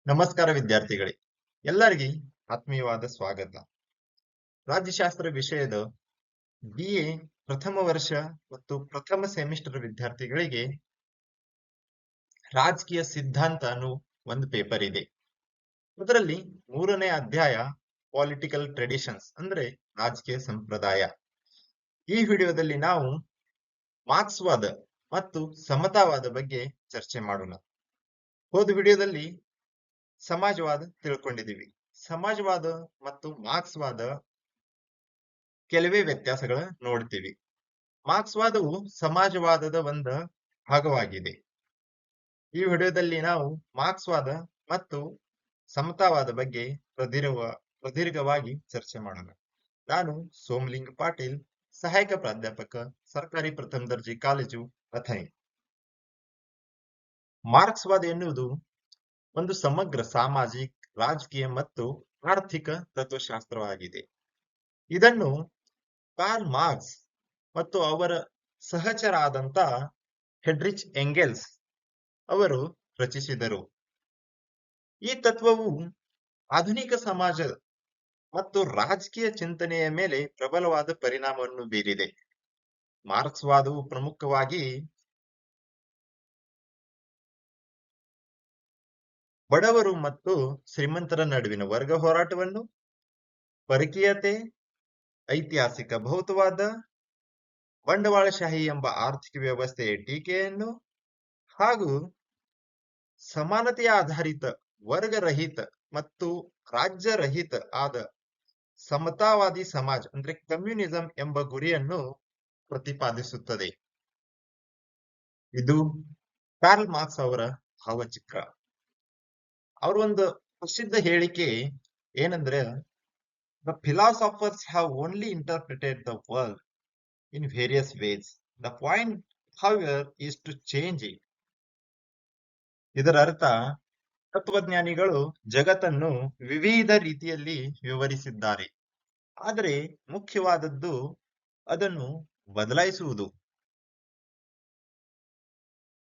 ನಮಸ್ಕಾರ ವಿದ್ಯಾರ್ಥಿಗಳೇ, ಎಲ್ಲರಿಗೆ ಆತ್ಮೀಯವಾದ ಸ್ವಾಗತ. ರಾಜ್ಯಶಾಸ್ತ್ರ ವಿಷಯದ BA ಪ್ರಥಮ ವರ್ಷ ಮತ್ತು ಪ್ರಥಮ ಸೆಮಿಸ್ಟರ್ ವಿದ್ಯಾರ್ಥಿಗಳಿಗೆ ರಾಜಕೀಯ ಸಿದ್ಧಾಂತ ಅನ್ನೋ ಒಂದು ಪೇಪರ್ ಇದೆ. ಅದರಲ್ಲಿ 3ನೇ ಅಧ್ಯಾಯ ಪೊಲಿಟಿಕಲ್ ಟ್ರೆಡಿಷನ್ಸ್ ಅಂದ್ರೆ ರಾಜಕೀಯ ಸಂಪ್ರದಾಯ. ಈ ವಿಡಿಯೋದಲ್ಲಿ ನಾವು ಮಾರ್ಕ್ಸ್ವಾದ ಮತ್ತು ಸಮತಾವಾದ ಬಗ್ಗೆ ಚರ್ಚೆ ಮಾಡೋಣ. ಹೋದ ವಿಡಿಯೋದಲ್ಲಿ ಸಮಾಜವಾದ ತಿಳ್ಕೊಂಡಿದೀವಿ. ಸಮಾಜವಾದ ಮತ್ತು ಮಾರ್ಕ್ಸ್ವಾದ ಕೆಲವೇ ವ್ಯತ್ಯಾಸಗಳ ನೋಡ್ತೀವಿ. ಮಾರ್ಕ್ಸ್ವಾದವು ಸಮಾಜವಾದದ ಒಂದು ಭಾಗವಾಗಿದೆ. ಈ ವಿಡಿಯೋದಲ್ಲಿ ನಾವು ಮಾರ್ಕ್ಸ್ವಾದ ಮತ್ತು ಸಮತಾವಾದ ಬಗ್ಗೆ ಪ್ರದೀರ್ಘವಾಗಿ ಚರ್ಚೆ ಮಾಡೋಣ. ನಾನು ಸೋಮಲಿಂಗ ಪಾಟೀಲ್, ಸಹಾಯಕ ಪ್ರಾಧ್ಯಾಪಕ, ಸರ್ಕಾರಿ ಪ್ರಥಮ ದರ್ಜೆ ಕಾಲೇಜು, ಅಥಣಿ. ಮಾರ್ಕ್ಸ್ವಾದ ಎನ್ನುವುದು ಒಂದು ಸಮಗ್ರ ಸಾಮಾಜಿಕ, ರಾಜಕೀಯ ಮತ್ತು ಆರ್ಥಿಕ ತತ್ವಶಾಸ್ತ್ರವಾಗಿದೆ. ಇದನ್ನು ಕಾರ್ಲ್ ಮಾರ್ಕ್ಸ್ ಮತ್ತು ಅವರ ಸಹಚರಾದಂತ ಫ್ರೆಡ್ರಿಚ್ ಎಂಗೆಲ್ಸ್ ಅವರು ರಚಿಸಿದರು. ಈ ತತ್ವವು ಆಧುನಿಕ ಸಮಾಜ ಮತ್ತು ರಾಜಕೀಯ ಚಿಂತನೆಯ ಮೇಲೆ ಪ್ರಬಲವಾದ ಪರಿಣಾಮವನ್ನು ಬೀರಿದೆ. ಮಾರ್ಕ್ಸ್ವಾದವು ಪ್ರಮುಖವಾಗಿ ಬಡವರು ಮತ್ತು ಶ್ರೀಮಂತರ ನಡುವಿನ ವರ್ಗ ಹೋರಾಟವನ್ನು, ಪರಕೀಯತೆ, ಐತಿಹಾಸಿಕ ಭೌತವಾದ, ಬಂಡವಾಳಶಾಹಿ ಎಂಬ ಆರ್ಥಿಕ ವ್ಯವಸ್ಥೆಯ ಟೀಕೆಯನ್ನು ಹಾಗೂ ಸಮಾನತೆಯ ಆಧಾರಿತ, ವರ್ಗರಹಿತ ಮತ್ತು ರಾಜ್ಯರಹಿತ ಆದ ಸಮತಾವಾದಿ ಸಮಾಜ ಅಂದ್ರೆ ಕಮ್ಯುನಿಸಂ ಎಂಬ ಗುರಿಯನ್ನು ಪ್ರತಿಪಾದಿಸುತ್ತದೆ. ಇದು ಕಾರ್ಲ್ ಮಾರ್ಕ್ಸ್ ಅವರ ಭಾವಚಿತ್ರ. ಅವ್ರ ಒಂದು ಪ್ರಸಿದ್ಧ ಹೇಳಿಕೆ ಏನಂದ್ರೆ, the philosophers have only interpreted the world in various ways. The point however is to change it. ಇದರ ಅರ್ಥ, ತತ್ವಜ್ಞಾನಿಗಳು ಜಗತ್ತನ್ನು ವಿವಿಧ ರೀತಿಯಲ್ಲಿ ವಿವರಿಸಿದ್ದಾರೆ, ಆದರೆ ಮುಖ್ಯವಾದದ್ದು ಅದನ್ನು ಬದಲಾಯಿಸುವುದು.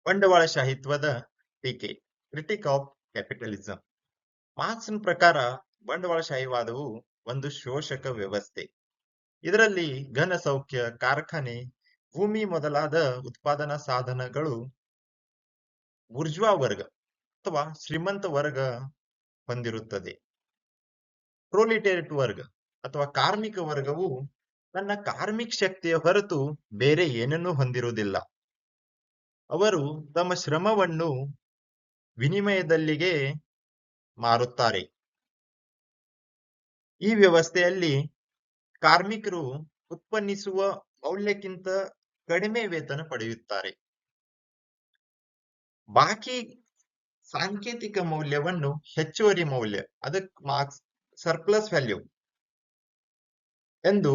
ಬಂಡವಾಳಶಾಹಿತ್ವದ ಟೀಕೆ, ಕ್ರಿಟಿಕ್ ಆಫ್ ಕ್ಯಾಪಿಟಲಿಸಂ. ಮಾರ್ಕ್ಸ್ನ ಪ್ರಕಾರ ಬಂಡವಾಳಶಾಹಿವಾದವು ಒಂದು ಶೋಷಕ ವ್ಯವಸ್ಥೆ. ಇದರಲ್ಲಿ ಘನ ಸೌಖ್ಯ, ಕಾರ್ಖಾನೆ, ಭೂಮಿ ಮೊದಲಾದ ಉತ್ಪಾದನಾ ಸಾಧನಗಳು ಬುರ್ಜ್ವಾ ವರ್ಗ ಅಥವಾ ಶ್ರೀಮಂತ ವರ್ಗ ಹೊಂದಿರುತ್ತದೆ. ಪ್ರೊಲಿಟೇರಿಯಟ್ ವರ್ಗ ಅಥವಾ ಕಾರ್ಮಿಕ ವರ್ಗವು ತನ್ನ ಕಾರ್ಮಿಕ ಶಕ್ತಿಯ ಹೊರತು ಬೇರೆ ಏನನ್ನೂ ಹೊಂದಿರುವುದಿಲ್ಲ. ಅವರು ತಮ್ಮ ಶ್ರಮವನ್ನು ವಿನಿಮಯದಲ್ಲಿಗೆ ಮಾರುತ್ತಾರೆ. ಈ ವ್ಯವಸ್ಥೆಯಲ್ಲಿ ಕಾರ್ಮಿಕರು ಉತ್ಪನ್ನಿಸುವ ಮೌಲ್ಯಕ್ಕಿಂತ ಕಡಿಮೆ ವೇತನ ಪಡೆಯುತ್ತಾರೆ. ಬಾಕಿ ಸಾಂಕೇತಿಕ ಮೌಲ್ಯವನ್ನು ಹೆಚ್ಚುವರಿ ಮೌಲ್ಯ, ಅದಕ್ಕೆ ಮಾರ್ಕ್ಸ್ ಸರ್ಪ್ಲಸ್ ವ್ಯಾಲ್ಯೂ ಎಂದು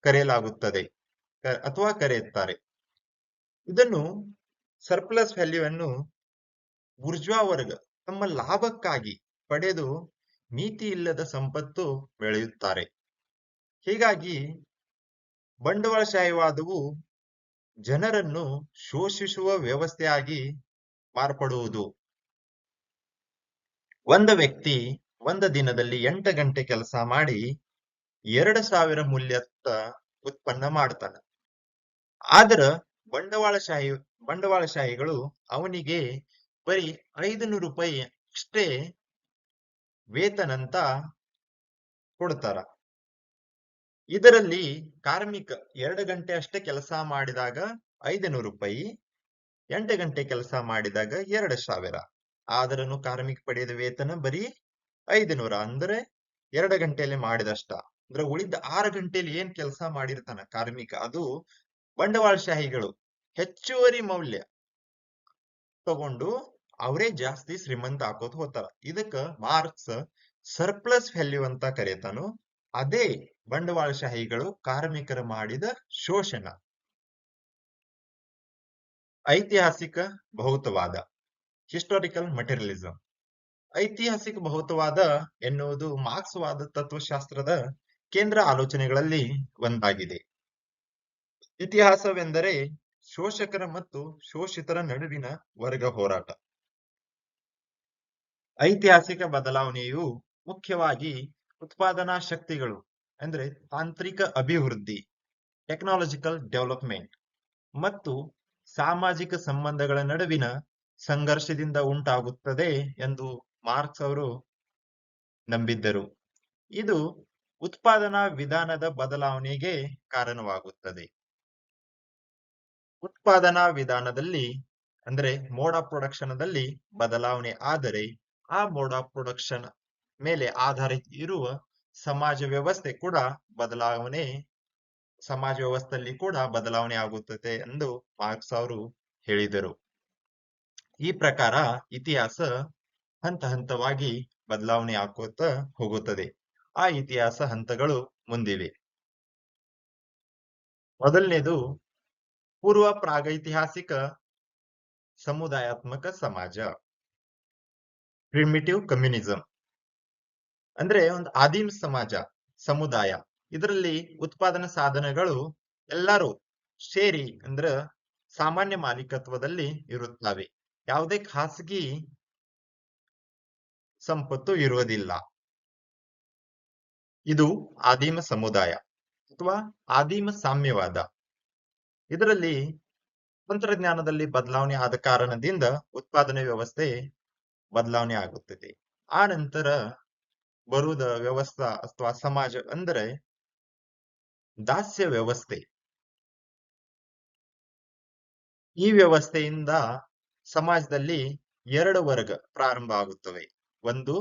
ಕರೆಯಲಾಗುತ್ತದೆ ಅಥವಾ ಕರೆಯುತ್ತಾರೆ. ಇದನ್ನು ಸರ್ಪ್ಲಸ್ ವ್ಯಾಲ್ಯೂ ಅನ್ನು ಬುರ್ಜ್ವಾ ವರ್ಗ ತಮ್ಮ ಲಾಭಕ್ಕಾಗಿ ಪಡೆದು ಮಿತಿ ಇಲ್ಲದ ಸಂಪತ್ತು ಬೆಳೆಯುತ್ತಾರೆ. ಹೀಗಾಗಿ ಬಂಡವಾಳಶಾಹಿವಾದವು ಜನರನ್ನು ಶೋಷಿಸುವ ವ್ಯವಸ್ಥೆಯಾಗಿ ಮಾರ್ಪಡುವುದು. ಒಂದು ವ್ಯಕ್ತಿ ಒಂದು ದಿನದಲ್ಲಿ 8 ಗಂಟೆ ಕೆಲಸ ಮಾಡಿ 2,000 ಮೂಲ್ಯದ ಉತ್ಪನ್ನ ಮಾಡ್ತಾನೆ. ಆದ್ರ ಬಂಡವಾಳಶಾಹಿಗಳು ಅವನಿಗೆ ಬರೀ 500 ರೂಪಾಯಿ ಅಷ್ಟೇ ವೇತನ ಅಂತ ಕೊಡ್ತಾರ. ಇದರಲ್ಲಿ ಕಾರ್ಮಿಕ 2 ಗಂಟೆ ಅಷ್ಟೇ ಕೆಲಸ ಮಾಡಿದಾಗ 500 ರೂಪಾಯಿ, 8 ಗಂಟೆ ಕೆಲಸ ಮಾಡಿದಾಗ 2,000. ಆದ್ರೂ ಕಾರ್ಮಿಕ ಪಡೆದ ವೇತನ ಬರೀ 500, ಅಂದ್ರೆ 2 ಗಂಟೆಯಲ್ಲಿ ಮಾಡಿದಷ್ಟ. ಅಂದ್ರೆ ಉಳಿದ 6 ಗಂಟೆಯಲ್ಲಿ ಏನ್ ಕೆಲಸ ಮಾಡಿರ್ತಾನ ಕಾರ್ಮಿಕ, ಅದು ಬಂಡವಾಳಶಾಹಿಗಳು ಹೆಚ್ಚುವರಿ ಮೌಲ್ಯ ತಗೊಂಡು ಅವರೇ ಜಾಸ್ತಿ ಶ್ರೀಮಂತ ಹಾಕೋತ ಹೋಗ್ತಾರ. ಇದಕ್ಕ ಮಾರ್ಕ್ಸ್ ಸರ್ಪ್ಲಸ್ ವ್ಯಾಲ್ಯೂ ಅಂತ ಕರೀತಾನು. ಅದೇ ಬಂಡವಾಳಶಾಹಿಗಳು ಕಾರ್ಮಿಕರು ಮಾಡಿದ ಶೋಷಣ. ಐತಿಹಾಸಿಕ ಭೌತವಾದ, ಹಿಸ್ಟಾರಿಕಲ್ ಮಟೀರಿಯಲಿಸಂ. ಐತಿಹಾಸಿಕ ಭೌತವಾದ ಎನ್ನುವುದು ಮಾರ್ಕ್ಸ್ವಾದ ತತ್ವಶಾಸ್ತ್ರದ ಕೇಂದ್ರ ಆಲೋಚನೆಗಳಲ್ಲಿ ಒಂದಾಗಿದೆ. ಇತಿಹಾಸವೆಂದರೆ ಶೋಷಕರ ಮತ್ತು ಶೋಷಿತರ ನಡುವಿನ ವರ್ಗ ಹೋರಾಟ. ಐತಿಹಾಸಿಕ ಬದಲಾವಣೆಯು ಮುಖ್ಯವಾಗಿ ಉತ್ಪಾದನಾ ಶಕ್ತಿಗಳು ಅಂದ್ರೆ ತಾಂತ್ರಿಕ ಅಭಿವೃದ್ಧಿ, ಟೆಕ್ನಾಲಜಿಕಲ್ ಡೆವಲಪ್ಮೆಂಟ್ ಮತ್ತು ಸಾಮಾಜಿಕ ಸಂಬಂಧಗಳ ನಡುವಿನ ಸಂಘರ್ಷದಿಂದ ಉಂಟಾಗುತ್ತದೆ ಎಂದು ಮಾರ್ಕ್ಸ್ ಅವರು ನಂಬಿದ್ದರು. ಇದು ಉತ್ಪಾದನಾ ವಿಧಾನದ ಬದಲಾವಣೆಗೆ ಕಾರಣವಾಗುತ್ತದೆ. ಉತ್ಪಾದನಾ ವಿಧಾನದಲ್ಲಿ ಅಂದ್ರೆ ಮೋಡ್ ಆಫ್ ಪ್ರೊಡಕ್ಷನ್ದಲ್ಲಿ ಬದಲಾವಣೆ ಆದರೆ ಆ ಮೋಡ್ ಆಫ್ ಪ್ರೊಡಕ್ಷನ್ ಮೇಲೆ ಆಧಾರಿತ ಇರುವ ಸಮಾಜ ವ್ಯವಸ್ಥೆ ಕೂಡ ಸಮಾಜ ವ್ಯವಸ್ಥೆಯಲ್ಲಿ ಕೂಡ ಬದಲಾವಣೆ ಆಗುತ್ತದೆ ಎಂದು ಮಾರ್ಕ್ಸ್ ಅವರು ಹೇಳಿದರು. ಈ ಪ್ರಕಾರ ಇತಿಹಾಸ ಹಂತ ಹಂತವಾಗಿ ಬದಲಾವಣೆ ಆಗುತ್ತಾ ಹೋಗುತ್ತದೆ. ಆ ಇತಿಹಾಸ ಹಂತಗಳು ಮುಂದಿವೆ. ಮೊದಲನೇದು ಪೂರ್ವ ಪ್ರಾಗೈತಿಹಾಸಿಕ ಸಮುದಾಯಾತ್ಮಕ ಸಮಾಜ, ಪ್ರಿಮಿಟಿವ್ ಕಮ್ಯುನಿಸಂ. ಅಂದ್ರೆ ಒಂದು ಆದಿಮ ಸಮುದಾಯ. ಇದರಲ್ಲಿ ಉತ್ಪಾದನಾ ಸಾಧನಗಳು ಎಲ್ಲರೂ ಸೇರಿ ಅಂದ್ರ ಸಾಮಾನ್ಯ ಮಾಲೀಕತ್ವದಲ್ಲಿ ಇರುತ್ತವೆ. ಯಾವುದೇ ಖಾಸಗಿ ಸಂಪತ್ತು ಇರುವುದಿಲ್ಲ. ಇದು ಆದಿಮ ಸಮುದಾಯ ಅಥವಾ ಆದಿಮ ಸಾಮ್ಯವಾದ. ಇದರಲ್ಲಿ ತಂತ್ರಜ್ಞಾನದಲ್ಲಿ ಬದಲಾವಣೆ ಆದ ಕಾರಣದಿಂದ ಉತ್ಪಾದನೆ ವ್ಯವಸ್ಥೆ ಬದಲಾವಣೆ ಆಗುತ್ತದೆ. ಆ ನಂತರ ಬರುವುದ ವ್ಯವಸ್ಥೆ ಅಥವಾ ಸಮಾಜ ಅಂದರೆ ದಾಸ್ಯ ವ್ಯವಸ್ಥೆ. ಈ ವ್ಯವಸ್ಥೆಯಿಂದ ಸಮಾಜದಲ್ಲಿ ಎರಡು ವರ್ಗ ಪ್ರಾರಂಭ ಆಗುತ್ತವೆ. ಒಂದು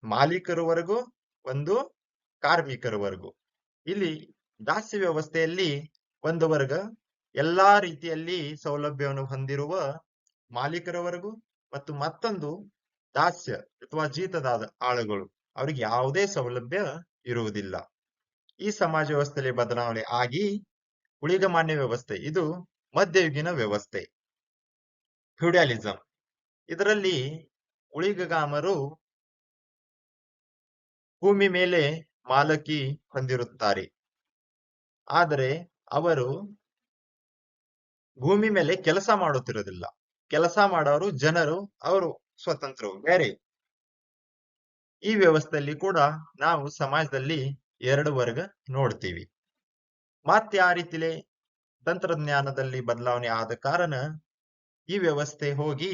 ಮಾಲೀಕರ ವರ್ಗ, ಒಂದು ಕಾರ್ಮಿಕರ ವರ್ಗ. ಇಲ್ಲಿ ದಾಸ್ಯ ವ್ಯವಸ್ಥೆಯಲ್ಲಿ ಒಂದು ವರ್ಗ ಎಲ್ಲಾ ರೀತಿಯಲ್ಲಿ ಸೌಲಭ್ಯವನ್ನು ಹೊಂದಿರುವ ಮಾಲೀಕರ ವರ್ಗ ಮತ್ತು ಮತ್ತೊಂದು ದಾಸ್ಯ ಅಥವಾ ಜೀತದಾದ ಆಳುಗಳು. ಅವರಿಗೆ ಯಾವುದೇ ಸೌಲಭ್ಯ ಇರುವುದಿಲ್ಲ. ಈ ಸಮಾಜ ವ್ಯವಸ್ಥೆಯಲ್ಲಿ ಬದಲಾವಣೆ ಆಗಿ ಉಳಿಗಮಾನ್ಯ ವ್ಯವಸ್ಥೆ, ಇದು ಮಧ್ಯಯುಗೀನ ವ್ಯವಸ್ಥೆ, ಫ್ಯೂಡಾಲಿಸಂ. ಇದರಲ್ಲಿ ಉಳಿಗಗಾಮರು ಭೂಮಿ ಮೇಲೆ ಮಾಲಕಿ ಹೊಂದಿರುತ್ತಾರೆ. ಆದರೆ ಅವರು ಭೂಮಿ ಮೇಲೆ ಕೆಲಸ ಮಾಡುತ್ತಿರುವುದಿಲ್ಲ. ಕೆಲಸ ಮಾಡೋರು ಜನರು, ಅವರು ಸ್ವತಂತ್ರರು, ಬೇರೆ. ಈ ವ್ಯವಸ್ಥೆಯಲ್ಲಿ ಕೂಡ ನಾವು ಸಮಾಜದಲ್ಲಿ ಎರಡು ವರ್ಗ ನೋಡ್ತೀವಿ. ಮತ್ತೆ ಆ ರೀತಿಲೇ ತಂತ್ರಜ್ಞಾನದಲ್ಲಿ ಬದಲಾವಣೆ ಆದ ಕಾರಣ ಈ ವ್ಯವಸ್ಥೆ ಹೋಗಿ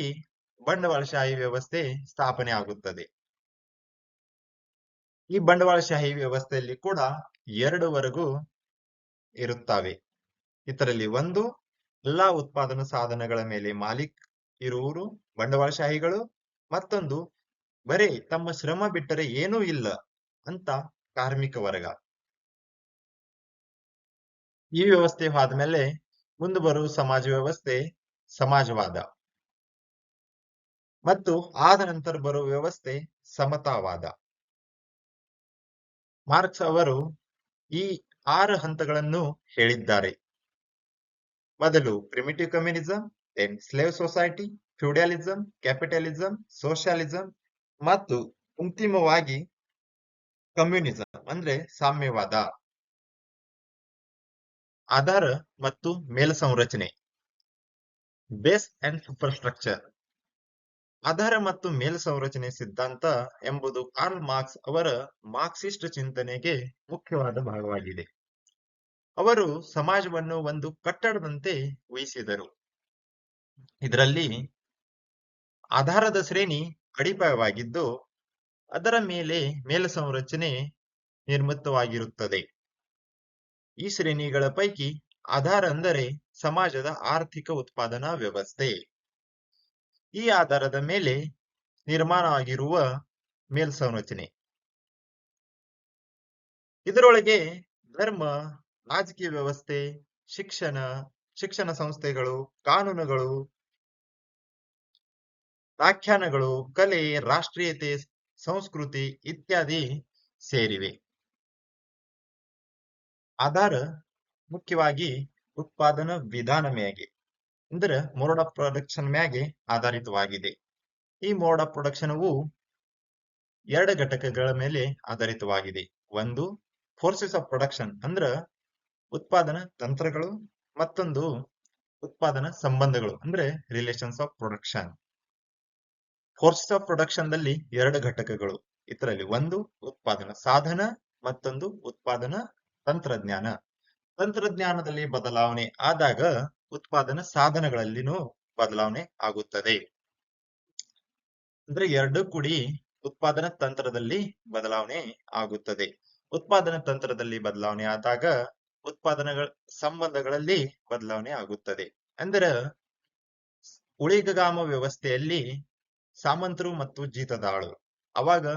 ಬಂಡವಾಳಶಾಹಿ ವ್ಯವಸ್ಥೆ ಸ್ಥಾಪನೆ ಆಗುತ್ತದೆ. ಈ ಬಂಡವಾಳಶಾಹಿ ವ್ಯವಸ್ಥೆಯಲ್ಲಿ ಕೂಡ ಎರಡು ವರ್ಗ ಇರುತ್ತವೆ. ಇದರಲ್ಲಿ ಒಂದು ಎಲ್ಲಾ ಉತ್ಪಾದನಾ ಸಾಧನಗಳ ಮೇಲೆ ಮಾಲೀಕ್ ಇರುವರು ಬಂಡವಾಳಶಾಹಿಗಳು, ಮತ್ತೊಂದು ಬರೀ ತಮ್ಮ ಶ್ರಮ ಬಿಟ್ಟರೆ ಏನೂ ಇಲ್ಲ ಅಂತ ಕಾರ್ಮಿಕ ವರ್ಗ. ಈ ವ್ಯವಸ್ಥೆ ಆದ್ಮೇಲೆ ಮುಂದೆ ಬರುವ ಸಮಾಜ ವ್ಯವಸ್ಥೆ ಸಮಾಜವಾದ, ಮತ್ತು ಆದ ನಂತರ ಬರುವ ವ್ಯವಸ್ಥೆ ಸಮತಾವಾದ. ಮಾರ್ಕ್ಸ್ ಅವರು ಈ 6 ಹಂತಗಳನ್ನು ಹೇಳಿದ್ದಾರೆ. ಮೊದಲು primitive communism, then slave society, feudalism, capitalism, socialism ಮತ್ತು ಅಂತಿಮವಾಗಿ ಕಮ್ಯುನಿಸಂ ಅಂದ್ರೆ ಸಾಮ್ಯವಾದ. ಆಧಾರ ಮತ್ತು ಮೇಲ್ಸಂರಚನೆ, ಬೇಸ್ ಅಂಡ್ ಸೂಪರ್ಸ್ಟ್ರಕ್ಚರ್. ಆಧಾರ ಮತ್ತು ಮೇಲ್ಸಂರಚನೆ ಸಿದ್ಧಾಂತ ಎಂಬುದು ಕಾರ್ಲ್ ಮಾರ್ಕ್ಸ್ ಅವರ ಮಾರ್ಕ್ಸಿಸ್ಟ್ ಚಿಂತನೆಗೆ ಮುಖ್ಯವಾದ ಭಾಗವಾಗಿದೆ. ಅವರು ಸಮಾಜವನ್ನು ಒಂದು ಕಟ್ಟಡದಂತೆ ಊಹಿಸಿದರು. ಇದರಲ್ಲಿ ಆಧಾರದ ಶ್ರೇಣಿ ಅಡಿಪಾಯವಾಗಿದ್ದು ಅದರ ಮೇಲೆ ಮೇಲ್ಸಂರಚನೆ ನಿರ್ಮಿತವಾಗಿರುತ್ತದೆ. ಈ ಶ್ರೇಣಿಗಳ ಪೈಕಿ ಆಧಾರ ಅಂದರೆ ಸಮಾಜದ ಆರ್ಥಿಕ ಉತ್ಪಾದನಾ ವ್ಯವಸ್ಥೆ. ಈ ಆಧಾರದ ಮೇಲೆ ನಿರ್ಮಾಣ ಆಗಿರುವ ಮೇಲ್ಸಂರಚನೆ. ಇದರೊಳಗೆ ಧರ್ಮ, ರಾಜಕೀಯ ವ್ಯವಸ್ಥೆ, ಶಿಕ್ಷಣ ಸಂಸ್ಥೆಗಳು, ಕಾನೂನುಗಳು, ವ್ಯಾಖ್ಯಾನಗಳು, ಕಲೆ, ರಾಷ್ಟ್ರೀಯತೆ, ಸಂಸ್ಕೃತಿ ಇತ್ಯಾದಿ ಸೇರಿವೆ. ಆಧಾರ ಮುಖ್ಯವಾಗಿ ಉತ್ಪಾದನಾ ವಿಧಾನ ಮ್ಯಾಗೆ ಅಂದ್ರೆ ಮೋಡ್ ಆಫ್ ಪ್ರೊಡಕ್ಷನ್ ಮ್ಯಾಗೆ ಆಧಾರಿತವಾಗಿದೆ. ಈ ಮೋಡ್ ಆಫ್ ಪ್ರೊಡಕ್ಷನ್ವು ಎರಡು ಘಟಕಗಳ ಮೇಲೆ ಆಧಾರಿತವಾಗಿದೆ. ಒಂದು ಫೋರ್ಸಸ್ ಆಫ್ ಪ್ರೊಡಕ್ಷನ್ ಅಂದ್ರ ಉತ್ಪಾದನಾ ತಂತ್ರಗಳು, ಮತ್ತೊಂದು ಉತ್ಪಾದನಾ ಸಂಬಂಧಗಳು ಅಂದ್ರೆ relations of production. Force of production ದಲ್ಲಿ ಎರಡು ಘಟಕಗಳು. ಇದರಲ್ಲಿ ಒಂದು ಉತ್ಪಾದನಾ ಸಾಧನ, ಮತ್ತೊಂದು ಉತ್ಪಾದನಾ ತಂತ್ರಜ್ಞಾನ. ತಂತ್ರಜ್ಞಾನದಲ್ಲಿ ಬದಲಾವಣೆ ಆದಾಗ ಉತ್ಪಾದನಾ ಸಾಧನಗಳಲ್ಲಿನೂ ಬದಲಾವಣೆ ಆಗುತ್ತದೆ. ಅಂದ್ರೆ ಎರಡು ಕೂಡಿ ಉತ್ಪಾದನಾ ತಂತ್ರದಲ್ಲಿ ಬದಲಾವಣೆ ಆಗುತ್ತದೆ. ಉತ್ಪಾದನಾ ತಂತ್ರದಲ್ಲಿ ಬದಲಾವಣೆ ಆದಾಗ ಉತ್ಪಾದನೆಗಳ ಸಂಬಂಧಗಳಲ್ಲಿ ಬದಲಾವಣೆ ಆಗುತ್ತದೆ. ಅಂದ್ರೆ ಉಳಿಗಗಾಮ ವ್ಯವಸ್ಥೆಯಲ್ಲಿ ಸಾಮಂತರು ಮತ್ತು ಜೀತದಾಳು. ಅವಾಗ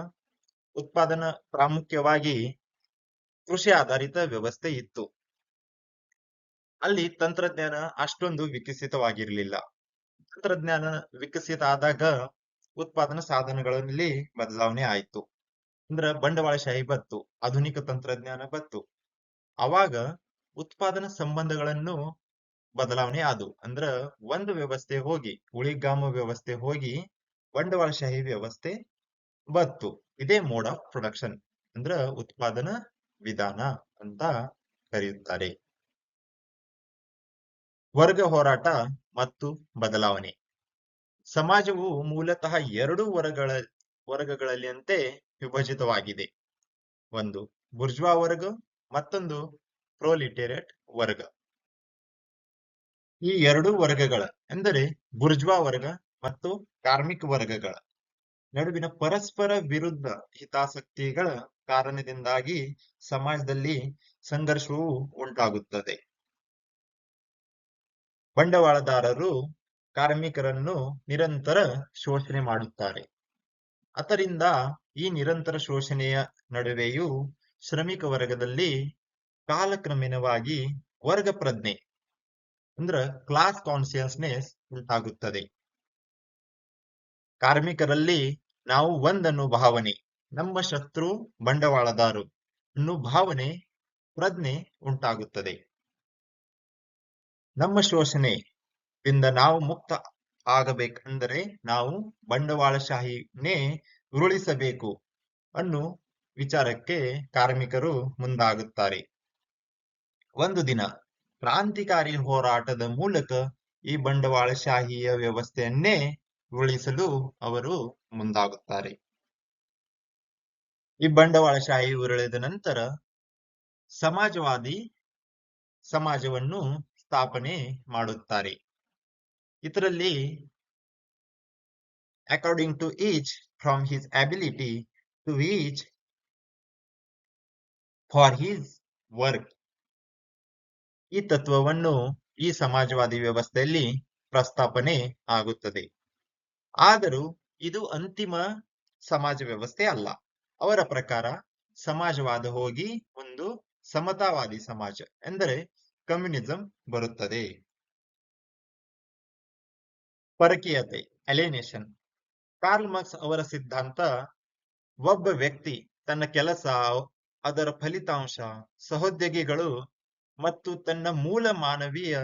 ಉತ್ಪಾದನಾ ಪ್ರಾಮುಖ್ಯವಾಗಿ ಕೃಷಿ ಆಧಾರಿತ ವ್ಯವಸ್ಥೆ ಇತ್ತು. ಅಲ್ಲಿ ತಂತ್ರಜ್ಞಾನ ಅಷ್ಟೊಂದು ವಿಕಸಿತವಾಗಿರಲಿಲ್ಲ. ತಂತ್ರಜ್ಞಾನ ವಿಕಸಿತ ಆದಾಗ ಉತ್ಪಾದನಾ ಸಾಧನಗಳಲ್ಲಿ ಬದಲಾವಣೆ ಆಯಿತು. ಅಂದ್ರ ಬಂಡವಾಳಶಾಹಿ ಬತ್ತು, ಆಧುನಿಕ ತಂತ್ರಜ್ಞಾನ ಬತ್ತು. ಅವಾಗ ಉತ್ಪಾದನಾ ಸಂಬಂಧಗಳನ್ನು ಬದಲಾವಣೆ ಆದವು. ಅಂದ್ರ ಒಂದು ವ್ಯವಸ್ಥೆ ಹೋಗಿ ಉಳಿಗಾಮ ವ್ಯವಸ್ಥೆ ಹೋಗಿ ಬಂಡವಾಳಶಾಹಿ ವ್ಯವಸ್ಥೆ ಬತ್ತು. ಇದೇ ಮೋಡ್ ಆಫ್ ಪ್ರೊಡಕ್ಷನ್ ಅಂದ್ರ ಉತ್ಪಾದನಾ ವಿಧಾನ ಅಂತ ಕರೆಯುತ್ತಾರೆ. ವರ್ಗ ಹೋರಾಟ ಮತ್ತು ಬದಲಾವಣೆ. ಸಮಾಜವು ಮೂಲತಃ ಎರಡು ವರ್ಗಗಳಲ್ಲಿಯಂತೆ ವಿಭಜಿತವಾಗಿದೆ. ಒಂದು ಬುರ್ಜ್ವಾ ವರ್ಗ, ಮತ್ತೊಂದು ಪ್ರೊಲಿಟೇರಿಯಟ್ ವರ್ಗ. ಈ ಎರಡು ವರ್ಗಗಳ ಎಂದರೆ ಬುರ್ಜ್ವಾ ವರ್ಗ ಮತ್ತು ಕಾರ್ಮಿಕ ವರ್ಗಗಳ ನಡುವಿನ ಪರಸ್ಪರ ವಿರುದ್ಧ ಹಿತಾಸಕ್ತಿಗಳ ಕಾರಣದಿಂದಾಗಿ ಸಮಾಜದಲ್ಲಿ ಸಂಘರ್ಷವು ಉಂಟಾಗುತ್ತದೆ. ಬಂಡವಾಳದಾರರು ಕಾರ್ಮಿಕರನ್ನು ನಿರಂತರ ಶೋಷಣೆ ಮಾಡುತ್ತಾರೆ. ಅದರಿಂದ ಈ ನಿರಂತರ ಶೋಷಣೆಯ ನಡುವೆಯೂ ಶ್ರಮಿಕ ವರ್ಗದಲ್ಲಿ ಕಾಲಕ್ರಮೇಣವಾಗಿ ವರ್ಗ ಪ್ರಜ್ಞೆ ಅಂದ್ರ ಕ್ಲಾಸ್ ಕಾನ್ಸಿಯಸ್ನೆಸ್ ಉಂಟಾಗುತ್ತದೆ. ಕಾರ್ಮಿಕರಲ್ಲಿ ನಾವು ಒಂದನ್ನು ಭಾವನೆ, ನಮ್ಮ ಶತ್ರು ಬಂಡವಾಳದಾರು ಅನ್ನೋ ಭಾವನೆ ಪ್ರಜ್ಞೆ ಉಂಟಾಗುತ್ತದೆ. ನಮ್ಮ ಶೋಷಣೆಯಿಂದ ನಾವು ಮುಕ್ತ ಆಗಬೇಕಂದರೆ ನಾವು ಬಂಡವಾಳಶಾಹಿನೇ ಉರುಳಿಸಬೇಕು ಅನ್ನೋ ವಿಚಾರಕ್ಕೆ ಕಾರ್ಮಿಕರು ಮುಂದಾಗುತ್ತಾರೆ. ಒಂದು ದಿನ ಕ್ರಾಂತಿಕಾರಿ ಹೋರಾಟದ ಮೂಲಕ ಈ ಬಂಡವಾಳಶಾಹಿಯ ವ್ಯವಸ್ಥೆಯನ್ನೇ ಉರುಳಿಸಲು ಅವರು ಮುಂದಾಗುತ್ತಾರೆ. ಈ ಬಂಡವಾಳಶಾಹಿ ಉರುಳಿದ ನಂತರ ಸಮಾಜವಾದಿ ಸಮಾಜವನ್ನು ಸ್ಥಾಪನೆ ಮಾಡುತ್ತಾರೆ. ಇದರಲ್ಲಿ according to each from his ability to each for his work. ಈ ತತ್ವವನ್ನು ಈ ಸಮಾಜವಾದಿ ವ್ಯವಸ್ಥೆಯಲ್ಲಿ ಪ್ರಸ್ತಾಪನೆ ಆಗುತ್ತದೆ. ಆದರೂ ಇದು ಅಂತಿಮ ಸಮಾಜ ವ್ಯವಸ್ಥೆ ಅಲ್ಲ. ಅವರ ಪ್ರಕಾರ ಸಮಾಜವಾದ ಹೋಗಿ ಒಂದು ಸಮತಾವಾದಿ ಸಮಾಜ ಎಂದರೆ ಕಮ್ಯುನಿಸಂ ಬರುತ್ತದೆ. ಪರಕೀಯತೆ ಅಲಿನೇಷನ್. ಕಾರ್ಲ್ ಮಾರ್ಕ್ಸ್ ಅವರ ಸಿದ್ಧಾಂತ ಒಬ್ಬ ವ್ಯಕ್ತಿ ತನ್ನ ಕೆಲಸ, ಅದರ ಫಲಿತಾಂಶ, ಸಹೋದ್ಯೋಗಿಗಳು ಮತ್ತು ತನ್ನ ಮೂಲ ಮಾನವೀಯ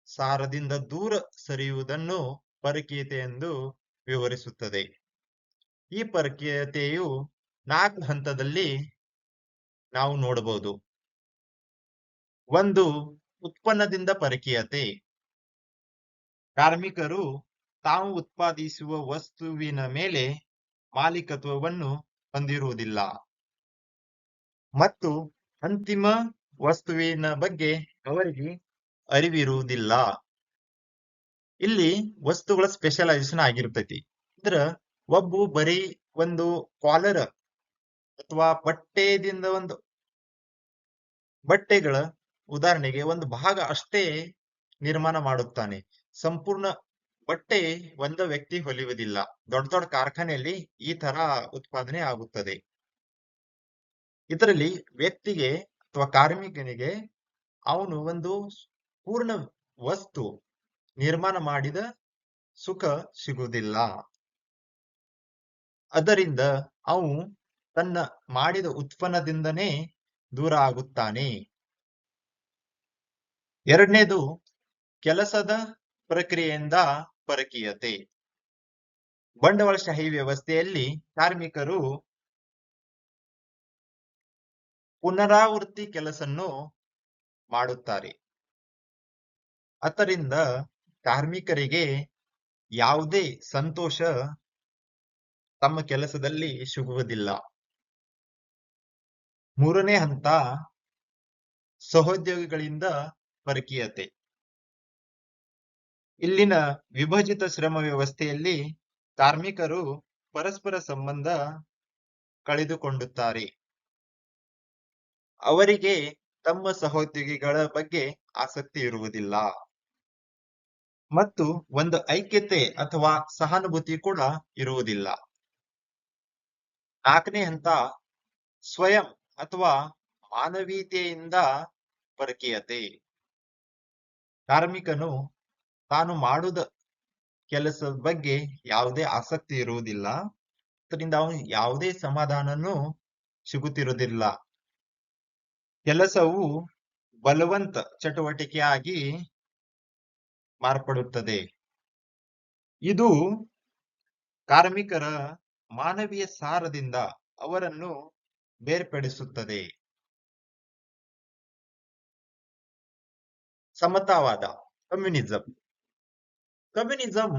ಸಾರದಿಂದ ದೂರ ಸರಿಯುವುದನ್ನು ಪರಕೀಯತೆ ಎಂದು ವಿವರಿಸುತ್ತದೆ. ಈ ಪರಕೀಯತೆಯು 4 ಹಂತದಲ್ಲಿ ನಾವು ನೋಡಬಹುದು. ಒಂದು ಉತ್ಪನ್ನದಿಂದ ಪರಕೀಯತೆ. ಕಾರ್ಮಿಕರು ತಾವು ಉತ್ಪಾದಿಸುವ ವಸ್ತುವಿನ ಮೇಲೆ ಮಾಲೀಕತ್ವವನ್ನು ಹೊಂದಿರುವುದಿಲ್ಲ ಮತ್ತು ಅಂತಿಮ ವಸ್ತುವಿನ ಬಗ್ಗೆ ಅವರಿಗೆ ಅರಿವಿರುವುದಿಲ್ಲ. ಇಲ್ಲಿ ವಸ್ತುಗಳ ಸ್ಪೆಷಲೈಸೇಷನ್ ಆಗಿರ್ತೈತಿ. ಅಂದ್ರ ಒಬ್ಬ ಬರೀ ಒಂದು ಕಾಲರ್ ಅಥವಾ ಬಟ್ಟೆದಿಂದ ಒಂದು ಬಟ್ಟೆಗಳ ಉದಾಹರಣೆಗೆ ಒಂದು ಭಾಗ ಅಷ್ಟೇ ನಿರ್ಮಾಣ ಮಾಡುತ್ತಾನೆ. ಸಂಪೂರ್ಣ ಬಟ್ಟೆ ಒಂದ ವ್ಯಕ್ತಿ ಹೊಲಿಯುವುದಿಲ್ಲ. ದೊಡ್ಡ ದೊಡ್ಡ ಕಾರ್ಖಾನೆಯಲ್ಲಿ ಈ ತರ ಉತ್ಪಾದನೆ ಆಗುತ್ತದೆ. ಇದರಲ್ಲಿ ವ್ಯಕ್ತಿಗೆ ಅಥವಾ ಕಾರ್ಮಿಕನಿಗೆ ಅವನು ಒಂದು ಪೂರ್ಣ ವಸ್ತು ನಿರ್ಮಾಣ ಮಾಡಿದ ಸುಖ ಸಿಗುವುದಿಲ್ಲ. ಅದರಿಂದ ಅವನು ತನ್ನ ಮಾಡಿದ ಉತ್ಪನ್ನದಿಂದನೇ ದೂರ ಆಗುತ್ತಾನೆ. ಎರಡನೇದು ಕೆಲಸದ ಪ್ರಕ್ರಿಯೆಯಿಂದ ಪರಕೀಯತೆ. ಬಂಡವಾಳಶಾಹಿ ವ್ಯವಸ್ಥೆಯಲ್ಲಿ ಕಾರ್ಮಿಕರು ಪುನರಾವರ್ತಿ ಕೆಲಸವನ್ನು ಮಾಡುತ್ತಾರೆ. ಅದರಿಂದ ಕಾರ್ಮಿಕರಿಗೆ ಯಾವುದೇ ಸಂತೋಷ ತಮ್ಮ ಕೆಲಸದಲ್ಲಿ ಸಿಗುವುದಿಲ್ಲ. ಮೂರನೇ ಹಂತ ಸಹೋದ್ಯೋಗಿಗಳಿಂದ ಪರಕೀಯತೆ. ಇಲ್ಲಿನ ವಿಭಜಿತ ಶ್ರಮ ವ್ಯವಸ್ಥೆಯಲ್ಲಿ ಕಾರ್ಮಿಕರು ಪರಸ್ಪರ ಸಂಬಂಧ ಕಳೆದುಕೊಳ್ಳುತ್ತಾರೆ. ಅವರಿಗೆ ತಮ್ಮ ಸಹೋದ್ಯೋಗಿಗಳ ಬಗ್ಗೆ ಆಸಕ್ತಿ ಇರುವುದಿಲ್ಲ ಮತ್ತು ಒಂದು ಐಕ್ಯತೆ ಅಥವಾ ಸಹಾನುಭೂತಿ ಕೂಡ ಇರುವುದಿಲ್ಲ. ನಾಲ್ಕನೇ ಹಂತ ಸ್ವಯಂ ಅಥವಾ ಮಾನವೀಯತೆಯಿಂದ ಪರಕೀಯತೆ. ಕಾರ್ಮಿಕನು ತಾನು ಮಾಡುವ ಕೆಲಸದ ಬಗ್ಗೆ ಯಾವುದೇ ಆಸಕ್ತಿ ಇರುವುದಿಲ್ಲ, ಅದರಿಂದ ಅವನು ಯಾವುದೇ ಸಮಾಧಾನನೂ ಸಿಗುತ್ತಿರುವುದಿಲ್ಲ. ಕೆಲಸವು ಬಲವಂತ ಚಟುವಟಿಕೆಯಾಗಿ ಮಾರ್ಪಡುತ್ತದೆ. ಇದು ಕಾರ್ಮಿಕರ ಮಾನವೀಯ ಸಾರದಿಂದ ಅವರನ್ನು ಬೇರ್ಪಡಿಸುತ್ತದೆ. ಸಮತಾವಾದ ಕಮ್ಯುನಿಸಂ. ಕಮ್ಯುನಿಸಂ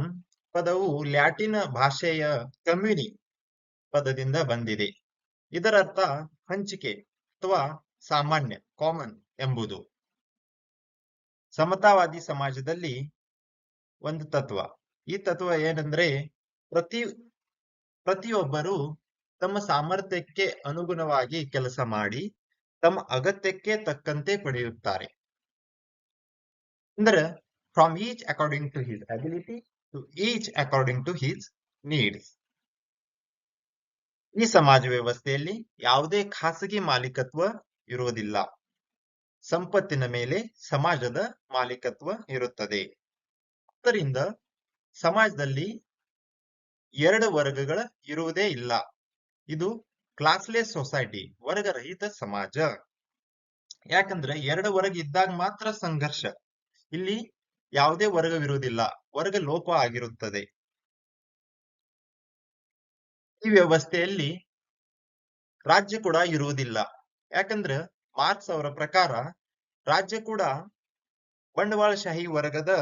ಪದವು ಲ್ಯಾಟಿನ್ ಭಾಷೆಯ ಕಮ್ಯುನಿ ಪದದಿಂದ ಬಂದಿದೆ. ಇದರರ್ಥ ಹಂಚಿಕೆ ಅಥವಾ ಸಾಮಾನ್ಯ, ಕಾಮನ್ ಎಂಬುದು. ಸಮತಾವಾದಿ ಸಮಾಜದಲ್ಲಿ ಒಂದು ತತ್ವ. ಈ ತತ್ವ ಏನಂದ್ರೆ ಪ್ರತಿಯೊಬ್ಬರು ತಮ್ಮ ಸಾಮರ್ಥ್ಯಕ್ಕೆ ಅನುಗುಣವಾಗಿ ಕೆಲಸ ಮಾಡಿ ತಮ್ಮ ಅಗತ್ಯಕ್ಕೆ ತಕ್ಕಂತೆ ಪಡೆಯುತ್ತಾರೆ. ಅಂದ್ರೆ from each according to his ability to each according to his needs. ಈ ಸಮಾಜ ವ್ಯವಸ್ಥೆಯಲ್ಲಿ ಯಾವುದೇ ಖಾಸಗಿ ಮಾಲೀಕತ್ವ ಇರುವುದಿಲ್ಲ. ಸಂಪತ್ತಿನ ಮೇಲೆ ಸಮಾಜದ ಮಾಲೀಕತ್ವ ಇರುತ್ತದೆ. ಆದ್ದರಿಂದ ಸಮಾಜದಲ್ಲಿ ಎರಡು ವರ್ಗಗಳ ಇರುವುದೇ ಇಲ್ಲ. ಇದು ಕ್ಲಾಸ್ಲೆಸ್ ಸೊಸೈಟಿ, ವರ್ಗರಹಿತ ಸಮಾಜ. ಯಾಕಂದ್ರೆ ಎರಡು ವರ್ಗ ಇದ್ದಾಗ ಮಾತ್ರ ಸಂಘರ್ಷ. ಇಲ್ಲಿ ಯಾವುದೇ ವರ್ಗವಿರುವುದಿಲ್ಲ, ವರ್ಗ ಲೋಪ ಆಗಿರುತ್ತದೆ. ಈ ವ್ಯವಸ್ಥೆಯಲ್ಲಿ ರಾಜ್ಯ ಕೂಡ ಇರುವುದಿಲ್ಲ. ಯಾಕಂದ್ರೆ ಮಾರ್ಕ್ಸ್ ಅವರ ಪ್ರಕಾರ ರಾಜ್ಯ ಕೂಡ ಬಂಡವಾಳಶಾಹಿ ವರ್ಗದ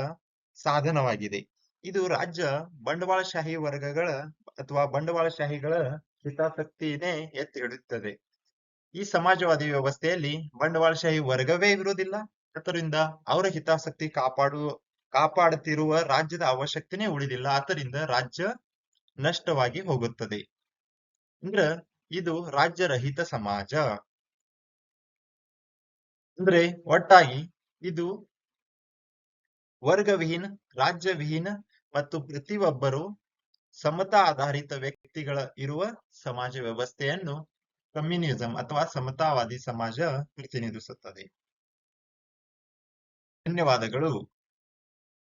ಸಾಧನವಾಗಿದೆ. ಇದು ರಾಜ್ಯ ಬಂಡವಾಳಶಾಹಿ ವರ್ಗಗಳ ಅಥವಾ ಬಂಡವಾಳಶಾಹಿಗಳ ಹಿತಾಸಕ್ತಿನೇ ಎತ್ತಿ ಹಿಡಿಯುತ್ತದೆ. ಈ ಸಮಾಜವಾದಿ ವ್ಯವಸ್ಥೆಯಲ್ಲಿ ಬಂಡವಾಳಶಾಹಿ ವರ್ಗವೇ ಇರುವುದಿಲ್ಲ. ಅದರಿಂದ ಅವರ ಹಿತಾಸಕ್ತಿ ಕಾಪಾಡುತ್ತಿರುವ ರಾಜ್ಯದ ಅವಶ್ಯಕತೆನೇ ಉಳಿದಿಲ್ಲ. ಆದ್ದರಿಂದ ರಾಜ್ಯ ನಷ್ಟವಾಗಿ ಹೋಗುತ್ತದೆ. ಅಂದ್ರೆ ಇದು ರಾಜ್ಯರಹಿತ ಸಮಾಜ. ಅಂದ್ರೆ ಒಟ್ಟಾಗಿ ಇದು ವರ್ಗವಿಹೀನ, ರಾಜ್ಯವಿಹೀನ ಮತ್ತು ಪ್ರತಿಯೊಬ್ಬರು ಸಮತಾ ಆಧಾರಿತ ವ್ಯಕ್ತಿಗಳ ಇರುವ ಸಮಾಜ ವ್ಯವಸ್ಥೆಯನ್ನು ಕಮ್ಯುನಿಸಂ ಅಥವಾ ಸಮತಾವಾದಿ ಸಮಾಜ ಪ್ರತಿನಿಧಿಸುತ್ತದೆ. ಧನ್ಯವಾದಗಳು.